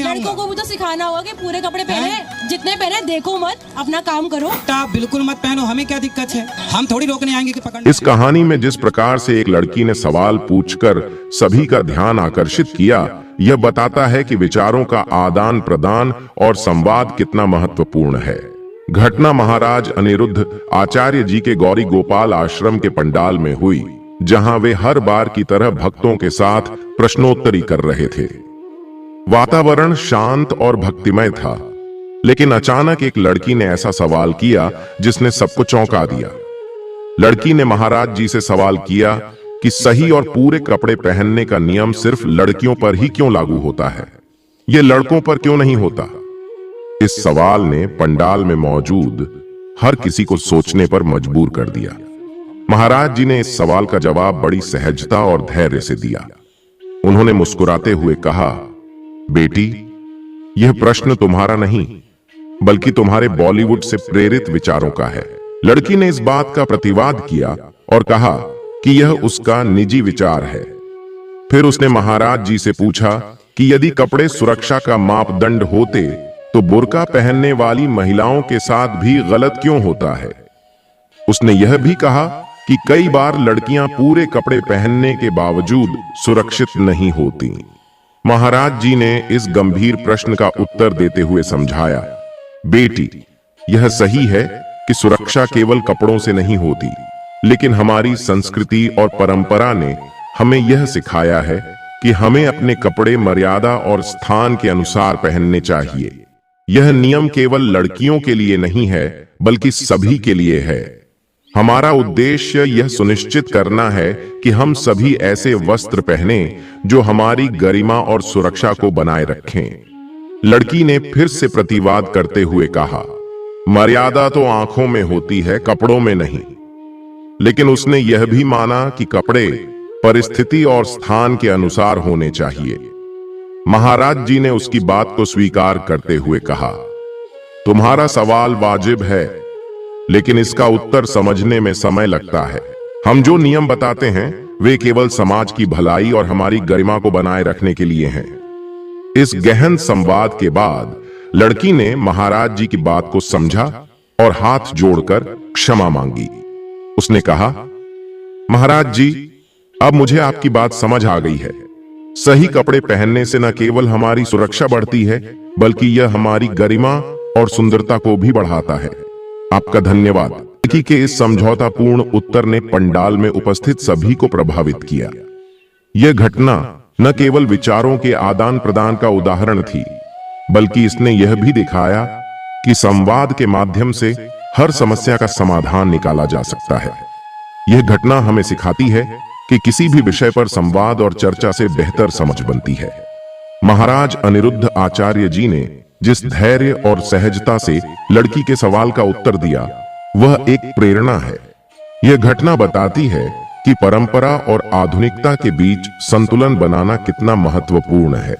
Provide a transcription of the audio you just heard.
लड़कों को भी तो सिखाना होगा कि पूरे कपड़े पहने, जितने पहने देखो मत, अपना काम करो। आप बिल्कुल मत पहनो, हमें क्या दिक्कत है, हम थोड़ी रोकने आएंगे कि पकड़। इस कहानी में जिस प्रकार से एक लड़की ने सवाल पूछकर सभी का ध्यान आकर्षित किया, यह बताता है कि विचारों का आदान प्रदान और संवाद कितना महत्वपूर्ण है। घटना महाराज अनिरुद्ध आचार्य जी के गौरी गोपाल आश्रम के पंडाल में हुई, जहां वे हर बार की तरह भक्तों के साथ प्रश्नोत्तरी कर रहे थे। वातावरण शांत और भक्तिमय था, लेकिन अचानक एक लड़की ने ऐसा सवाल किया जिसने सबको चौंका दिया। लड़की ने महाराज जी से सवाल किया कि सही और पूरे कपड़े पहनने का नियम सिर्फ लड़कियों पर ही क्यों लागू होता है, यह लड़कों पर क्यों नहीं होता। इस सवाल ने पंडाल में मौजूद हर किसी को सोचने पर मजबूर कर दिया। महाराज जी ने इस सवाल का जवाब बड़ी सहजता और धैर्य से दिया। उन्होंने मुस्कुराते हुए कहा, बेटी, यह प्रश्न तुम्हारा नहीं बल्कि तुम्हारे बॉलीवुड से प्रेरित विचारों का है। लड़की ने इस बात का प्रतिवाद किया और कहा कि यह उसका निजी विचार है। फिर उसने महाराज जी से पूछा कि यदि कपड़े सुरक्षा का मापदंड होते तो बुर्का पहनने वाली महिलाओं के साथ भी गलत क्यों होता है। उसने यह भी कहा कि कई बार लड़कियां पूरे कपड़े पहनने के बावजूद सुरक्षित नहीं होती। महाराज जी ने इस गंभीर प्रश्न का उत्तर देते हुए समझाया, बेटी, यह सही है कि सुरक्षा केवल कपड़ों से नहीं होती, लेकिन हमारी संस्कृति और परंपरा ने हमें यह सिखाया है कि हमें अपने कपड़े मर्यादा और स्थान के अनुसार पहनने चाहिए। यह नियम केवल लड़कियों के लिए नहीं है बल्कि सभी के लिए है। हमारा उद्देश्य यह सुनिश्चित करना है कि हम सभी ऐसे वस्त्र पहने जो हमारी गरिमा और सुरक्षा को बनाए रखें। लड़की ने फिर से प्रतिवाद करते हुए कहा, मर्यादा तो आंखों में होती है, कपड़ों में नहीं। लेकिन उसने यह भी माना कि कपड़े परिस्थिति और स्थान के अनुसार होने चाहिए। महाराज जी ने उसकी बात को स्वीकार करते हुए कहा, तुम्हारा सवाल वाजिब है, लेकिन इसका उत्तर समझने में समय लगता है। हम जो नियम बताते हैं वे केवल समाज की भलाई और हमारी गरिमा को बनाए रखने के लिए हैं। इस गहन संवाद के बाद लड़की ने महाराज जी की बात को समझा और हाथ जोड़कर क्षमा मांगी। उसने कहा, महाराज जी, अब मुझे आपकी बात समझ आ गई है। सही कपड़े पहनने से न केवल हमारी सुरक्षा बढ़ती है बल्कि यह हमारी गरिमा और सुंदरता को भी बढ़ाता है। आपका धन्यवाद। लड़की के इस समझौतापूर्ण उत्तर ने पंडाल में उपस्थित सभी को प्रभावित किया। यह घटना न केवल विचारों के आदान प्रदान का उदाहरण थी, बल्कि इसने यह भी दिखाया कि संवाद के माध्यम से हर समस्या का समाधान निकाला जा सकता है। यह घटना हमें सिखाती है कि किसी भी विषय पर संवाद और चर्चा से बेहतर समझ बनती है। महाराज अनिरुद्ध आचार्य जी ने जिस धैर्य और सहजता से लड़की के सवाल का उत्तर दिया, वह एक प्रेरणा है। यह घटना बताती है कि परंपरा और आधुनिकता के बीच संतुलन बनाना कितना महत्वपूर्ण है।